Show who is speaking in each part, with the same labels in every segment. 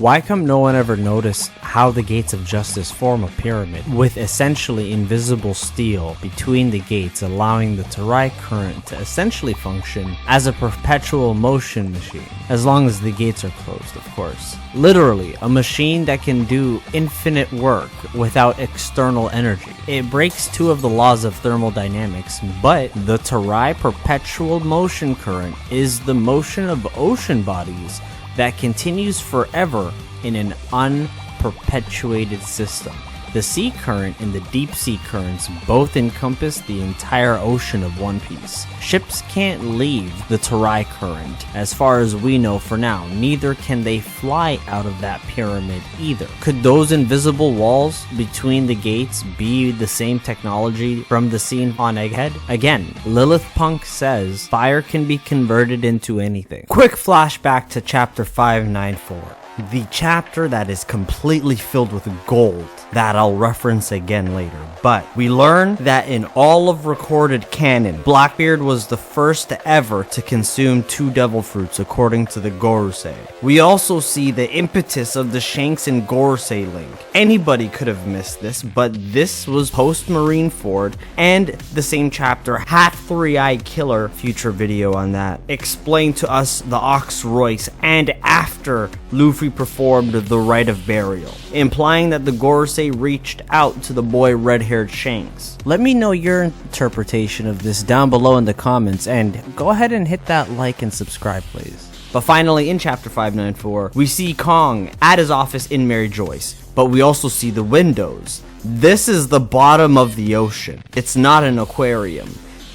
Speaker 1: Why come no one ever noticed how the Gates of Justice form a pyramid with essentially invisible steel between the gates, allowing the Tarai current to essentially function as a perpetual motion machine, as long as the gates are closed, of course. Literally, a machine that can do infinite work without external energy. It breaks two of the laws of thermodynamics, but the Tarai perpetual motion current is the motion of ocean bodies that continues forever in an unperpetuated system. The sea current and the deep sea currents both encompass the entire ocean of One Piece. Ships can't leave the Tarai current, as far as we know for now. Neither can they fly out of that pyramid either. Could those invisible walls between the gates be the same technology from the scene on Egghead? Again, Lilith Punk says fire can be converted into anything. Quick flashback to chapter 594. The chapter that is completely filled with gold that I'll reference again later. But we learn that in all of recorded canon, Blackbeard was the first ever to consume 2 devil fruits according to the Gorosei. We also see the impetus of the Shanks and Gorosei link. Anybody could have missed this, but this was post Marineford and the same chapter, Half 3-Eye Killer, future video on that, explained to us the Ox Royce and after Luffy performed the rite of burial, implying that the Gorosei reached out to the boy red-haired Shanks. Let me know your interpretation of this down below in the comments, and go ahead and hit that like and subscribe, please. But finally, in chapter 594, we see Kong at his office in Mary Joyce, but we also see the windows. This is the bottom of the ocean. It's not an aquarium.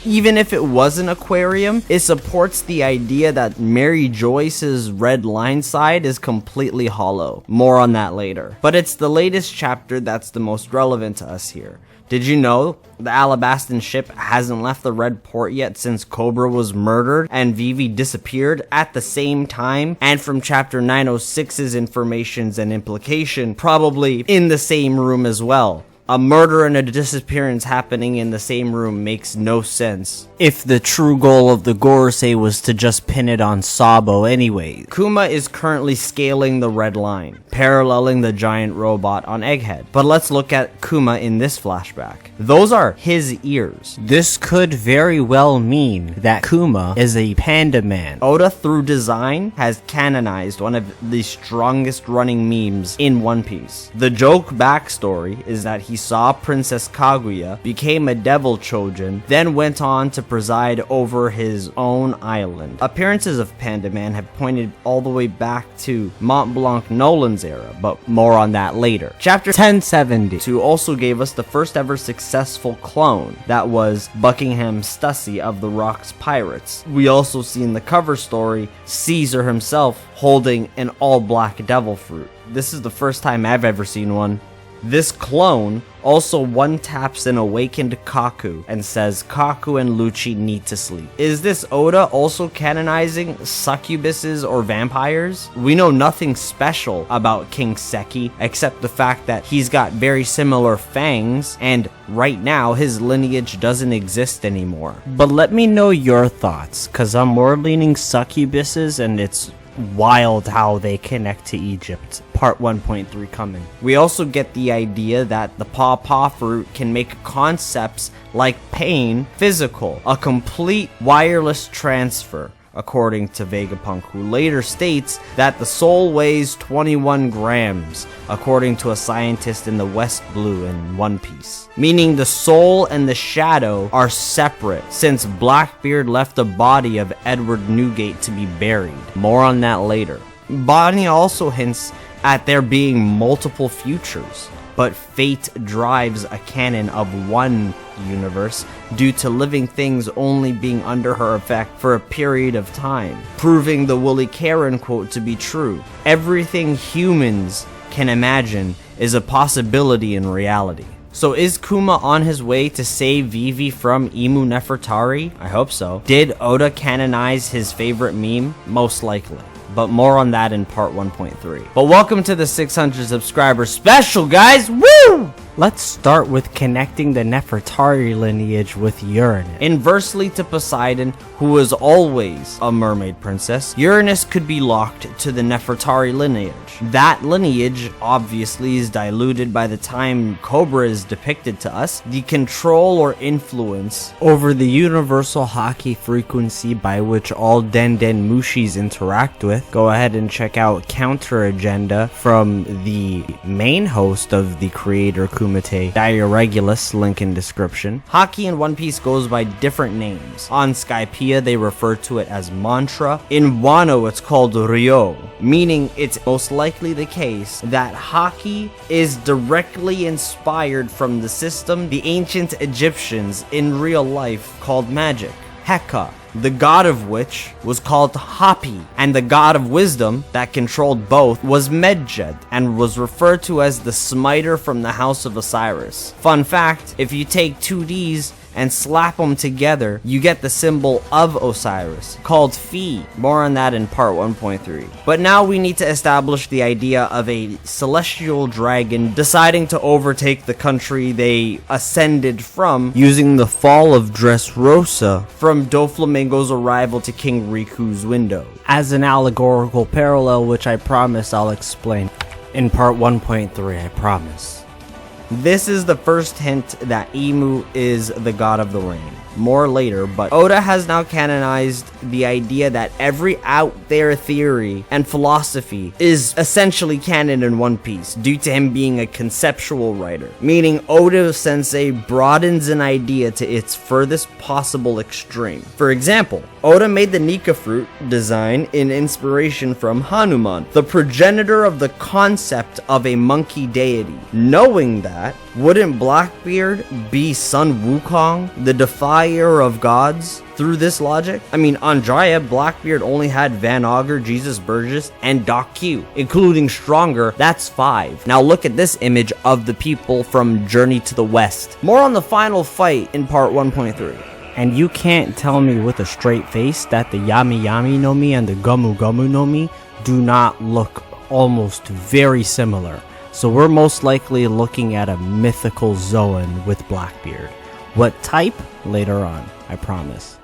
Speaker 1: Even if it was an aquarium, it supports the idea that Mary Joyce's red line side is completely hollow. More on that later. But it's the latest chapter that's the most relevant to us here. Did you know the Alabastan ship hasn't left the Red Port yet since Cobra was murdered and Vivi disappeared at the same time? And from chapter 906's informations and implication, probably in the same room as well. A murder and a disappearance happening in the same room makes no sense if the true goal of the Gorosei was to just pin it on Sabo anyway. Kuma is currently scaling the red line, paralleling the giant robot on Egghead. But let's look at Kuma in this flashback. Those are his ears. This could very well mean that Kuma is a panda man. Oda, through design, has canonized one of the strongest running memes in One Piece. The joke backstory is that he saw Princess Kaguya, became a devil Chojin, then went on to preside over his own island. Appearances of Panda Man have pointed all the way back to Mont Blanc Nolan's era, but more on that later. Chapter 1072 also gave us the first ever successful clone, that was Buckingham Stussy of the Rocks Pirates. We also see in the cover story Caesar himself holding an all-black devil fruit. This is the first time I've ever seen one. This clone also one-taps an awakened Kaku and says Kaku and Lucci need to sleep. Is this Oda also canonizing succubuses or vampires? We know nothing special about King Seki except the fact that he's got very similar fangs and right now his lineage doesn't exist anymore. But let me know your thoughts, cause I'm more leaning succubuses and it's wild how they connect to Egypt. Part 1.3 coming. We also get the idea that the Paw fruit can make concepts like pain physical, a complete wireless transfer, according to Vegapunk, who later states that the soul weighs 21 grams, according to a scientist in the West Blue in One Piece. Meaning the soul and the shadow are separate, since Blackbeard left the body of Edward Newgate to be buried. More on that later. Bonnie also hints at there being multiple futures, but fate drives a canon of one universe due to living things only being under her effect for a period of time, proving the Willie Karen quote to be true. Everything humans can imagine is a possibility in reality. So is Kuma on his way to save Vivi from Imu Nefertari? I hope so. Did Oda canonize his favorite meme? Most likely. But more on that in part 1.3. But welcome to the 600 subscriber special, guys! Woo! Let's start with connecting the Nefertari lineage with Uranus. Inversely to Poseidon, who was always a mermaid princess, Uranus could be locked to the Nefertari lineage. That lineage obviously is diluted by the time Cobra is depicted to us. The control or influence over the universal Haki frequency by which all Den Mushis interact with. Go ahead and check out Counter Agenda from the main host of the creator Kumite, Dire Regulus, link in description. Haki in One Piece goes by different names. On Skypiea they refer to it as Mantra. In Wano it's called Ryo, meaning it's most likely the case that Haki is directly inspired from the system the ancient Egyptians in real life called magic, Heka, the god of which was called Hapi, and the god of wisdom that controlled both was Medjed and was referred to as the smiter from the house of Osiris. Fun fact, if you take 2Ds and slap them together, you get the symbol of Osiris, called Fi. More on that in part 1.3. But now we need to establish the idea of a celestial dragon deciding to overtake the country they ascended from using the fall of Dressrosa from Doflamingo's arrival to King Riku's window. As an allegorical parallel, which I promise I'll explain in part 1.3, I promise. This is the first hint that Imu is the god of the rain. More later, but Oda has now canonized the idea that every out there theory and philosophy is essentially canon in One Piece due to him being a conceptual writer, meaning Oda Sensei broadens an idea to its furthest possible extreme. For example, Oda made the Nika fruit design in inspiration from Hanuman, the progenitor of the concept of a monkey deity. Knowing that, wouldn't Blackbeard be Sun Wukong, the defier of gods? Through this logic, I mean, on Jaya, Blackbeard only had Van Augur, Jesus Burgess, and Doc Q, including Stronger. That's 5. Now look at this image of the people from Journey to the West. More on the final fight in part 1.3. And you can't tell me with a straight face that the Yami Yami no Mi and the Gomu Gomu no Mi do not look almost very similar. So we're most likely looking at a mythical Zoan with Blackbeard. What type? Later on, I promise.